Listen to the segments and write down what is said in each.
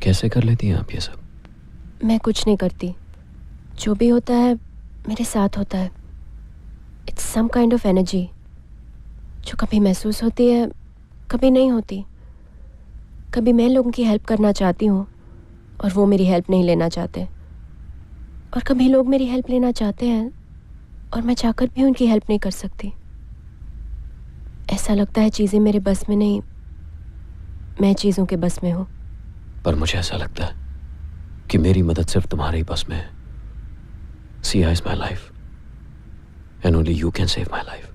कैसे कर लेती हैं आप ये सब? मैं कुछ नहीं करती, जो भी होता है मेरे साथ होता है। It's some kind of energy जो कभी महसूस होती है, कभी नहीं होती। कभी मैं लोगों की हेल्प करना चाहती हूँ और वो मेरी हेल्प नहीं लेना चाहते, और कभी लोग मेरी हेल्प लेना चाहते हैं और मैं चाहकर भी उनकी हेल्प नहीं कर सकती। ऐसा लगता है चीज़ें मेरे बस में नहीं, मैं चीज़ों के बस में हूँ। पर मुझे ऐसा लगता है कि मेरी मदद सिर्फ तुम्हारे ही बस में है। Sia is my life and only you can save my life.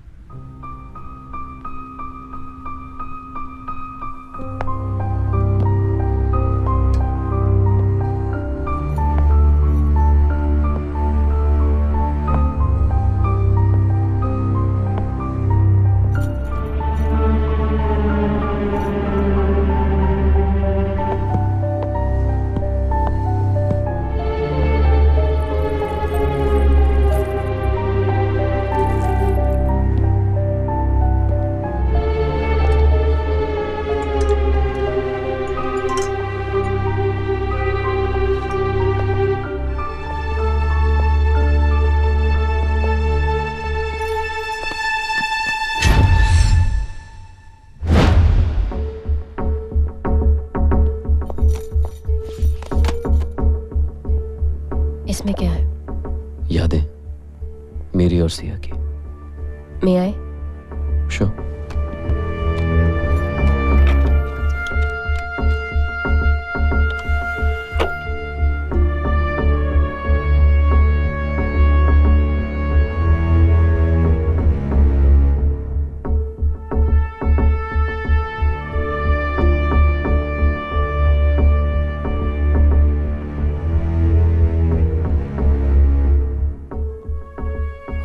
इसमें क्या है? यादें मेरी और सिया की। मैं आए? Sure.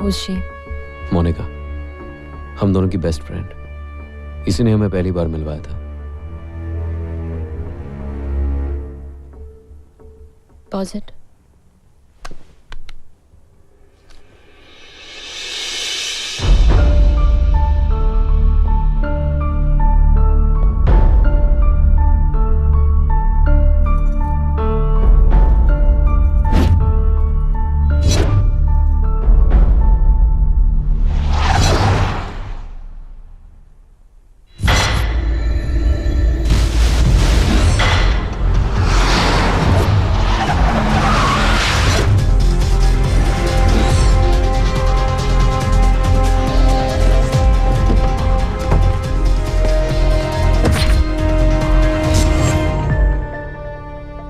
Who's she? मोनिका, हम दोनों की बेस्ट फ्रेंड। इसी ने हमें पहली बार मिलवाया था। Was it?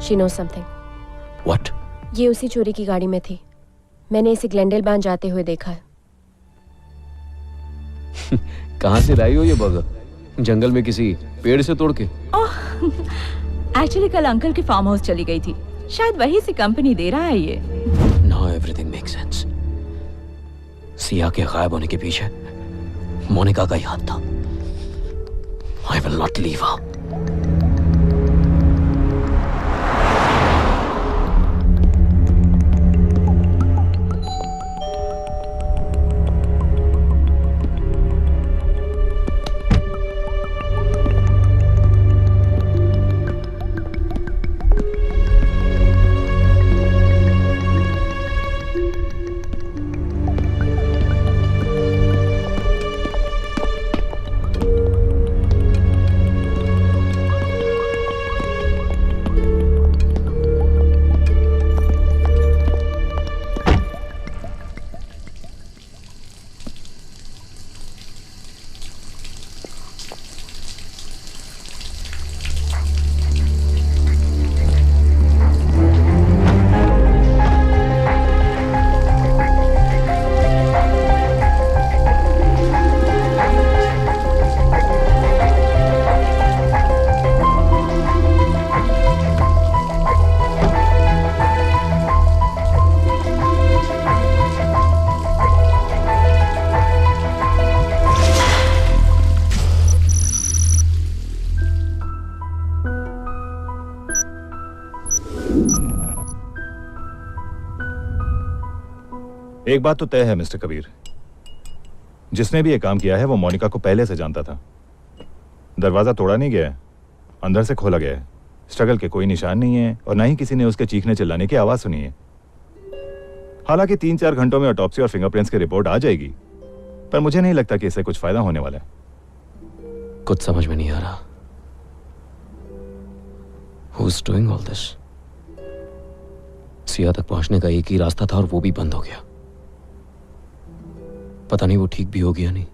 She knows something. What? ये उसी चोरी की गाड़ी में थी। मैंने इसे ग्लेंडेल बांध जाते हुए देखा है। कहाँ से लाई हो ये बर्गर? जंगल में किसी पेड़ से तोड़ के? एक्चुअली कल अंकल के फार्म हाउस चली गई थी, शायद वहीं से कंपनी दे रहा है ये। Now everything makes sense. Siya के गायब होने के पीछे मोनिका का ही हाथ था। I will not leave her. एक बात तो तय है मिस्टर कबीर, जिसने भी ये काम किया है वो मोनिका को पहले से जानता था। दरवाजा तोड़ा नहीं गया है, अंदर से खोला गया है। स्ट्रगल के कोई निशान नहीं है और ना ही किसी ने उसके चीखने चिल्लाने की आवाज सुनी है। हालांकि 3-4 घंटों में ऑटोप्सी और फिंगरप्रिंट्स की रिपोर्ट आ जाएगी, पर मुझे नहीं लगता कि इससे कुछ फायदा होने वाला है। कुछ समझ में नहीं आ रहा। Who's doing all this? Siya तक पहुंचने का एक ही रास्ता था और वो भी बंद हो गया। पता नहीं वो ठीक भी होगी या नहीं।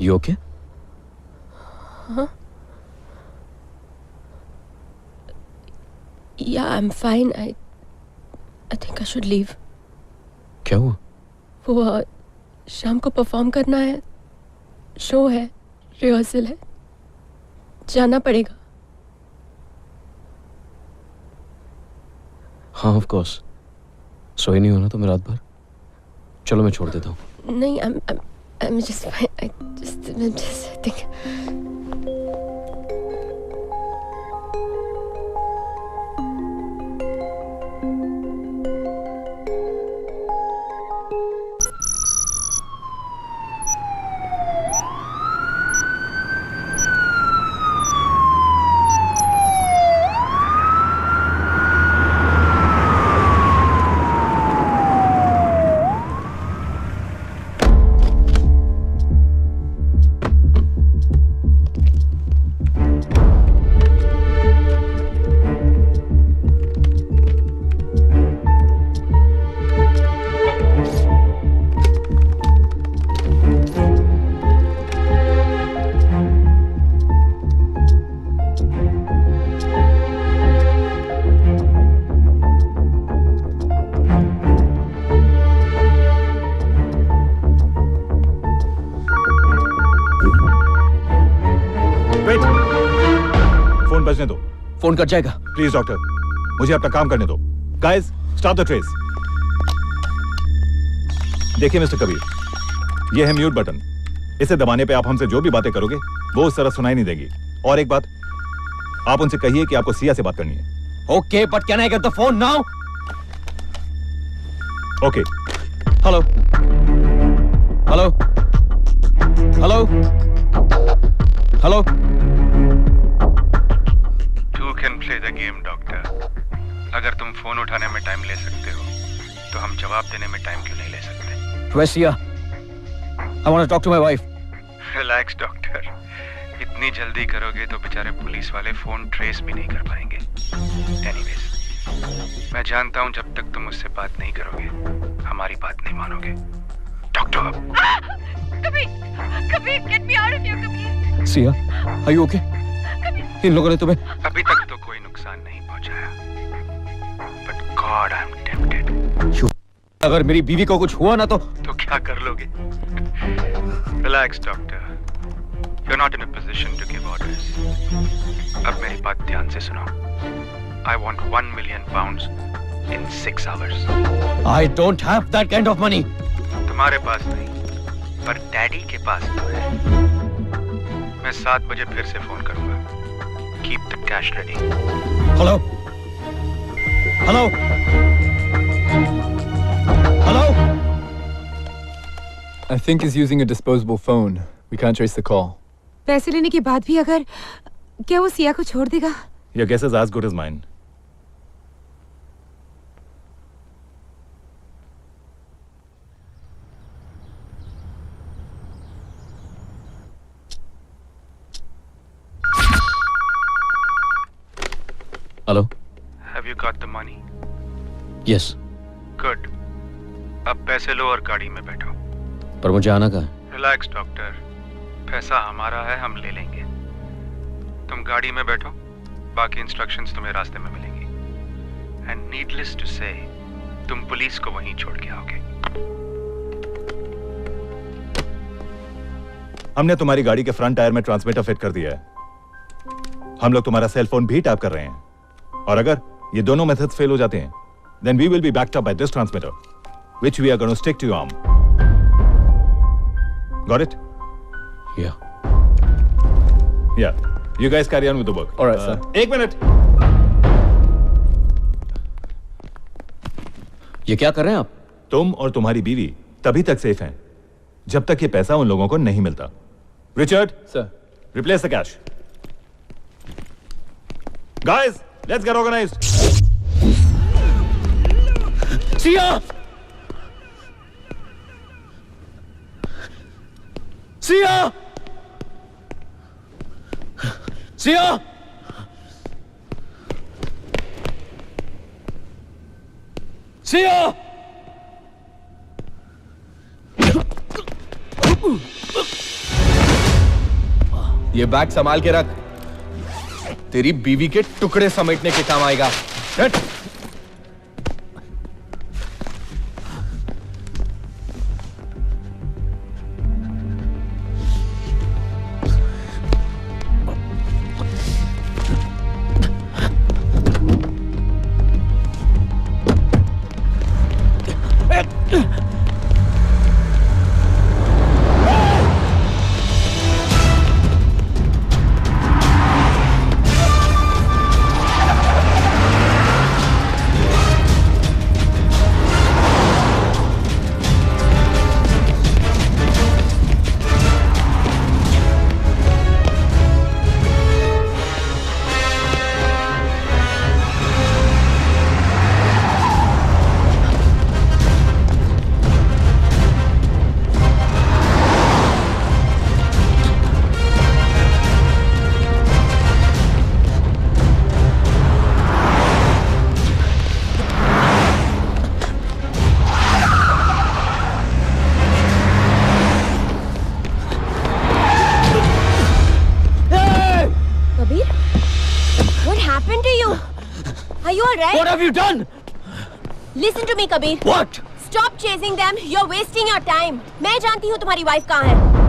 You okay? Yeah, I'm fine. I think I should leave. क्या हुआ? वो शाम को परफॉर्म करना है, शो है, रिहर्सल है, जाना पड़ेगा। हाँ ऑफ कोर्स। सोई नहीं होना तुम्हें रात भर? चलो मैं छोड़ देता हूँ। नहीं, I'm just fine. I'm just I think. Phone बजने दो। फोन कट जाएगा। प्लीज डॉक्टर, मुझे अपना काम करने दो। Guys, stop the trace. देखिए मिस्टर कबीर, यह है म्यूट बटन। इसे दबाने पे आप हमसे जो भी बातें करोगे वो उस तरह सुनाई नहीं देगी। और एक बात, आप उनसे कहिए कि आपको सिया से बात करनी है। Okay, but can I get the phone now? Okay. Hello hello hello hello. You can play the game, doctor. अगर तुम फोन उठाने में टाइम ले सकते हो तो हम जवाब देने में टाइम क्यों नहीं ले सकते? Where's Sia? I want to talk to my wife. Relax doctor, इतनी जल्दी करोगे तो बेचारे पुलिस वाले फोन ट्रेस भी नहीं कर पाएंगे। एनीवेज, मैं जानता हूँ जब तक तुम मुझसे बात नहीं करोगे हमारी बात नहीं मानोगे। Doctor Kabir, get me out of here, Kabir. Sia, are you okay? इन लोगों ने तुम्हें अभी तक तो कोई नुकसान नहीं पहुंचाया, but God I am tempted. अगर मेरी बीवी को कुछ हुआ ना तो क्या कर लोगे? Relax doctor, you are not in a position to give orders. अब मेरी बात ध्यान से सुनो। I want 1 million pounds in 6 hours। I don't have that kind of money. तुम्हारे पास नहीं, पर डैडी के पास तो है। मैं 7 बजे फिर से फोन करूंगा। Keep the cash ready. Hello? Hello? Hello? I think he's using a disposable phone. We can't trace the call. पैसे लेने के बाद भी अगर क्या वो सिया को छोड़ देगा? Your guess is as good as mine. Hello? Have you got the money? Yes. Good. अब पैसे लो और गाड़ी में बैठो। पर मुझे आना कहाँ है? रिलैक्स डॉक्टर, पैसा हमारा है, हम ले लेंगे। तुम गाड़ी में बैठो, बाकी इंस्ट्रक्शंस तुम्हें रास्ते में मिलेंगी। एंड नीडलेस टू से, तुम पुलिस को वहीं छोड़ के आओगे। हमने तुम्हारी गाड़ी के फ्रंट टायर में ट्रांसमीटर फिट कर दिया है। हम लोग तुम्हारा सेल फोन भी टैप कर रहे हैं, और अगर ये दोनों मेथड्स फेल हो जाते हैं then we will be backed up by this transmitter, which we are going to stick to your arm. Got it? Yeah. Yeah. You guys carry on with the work. All right, sir. एक minute. ये क्या कर रहे हैं आप? तुम और तुम्हारी बीवी तभी तक सेफ हैं जब तक ये पैसा उन लोगों को नहीं मिलता. Richard, Sir. replace the cash. Guys, let's get organized. Siya! Siya! Siya! Siya! ये बैग संभाल के रख, तेरी बीवी के टुकड़े समेटने के काम आएगा. हट. Are you all right? What have you done? Listen to me, Kabir. What? Stop chasing them. You're wasting your time. मैं जानती हूँ तुम्हारी वाइफ कहाँ है.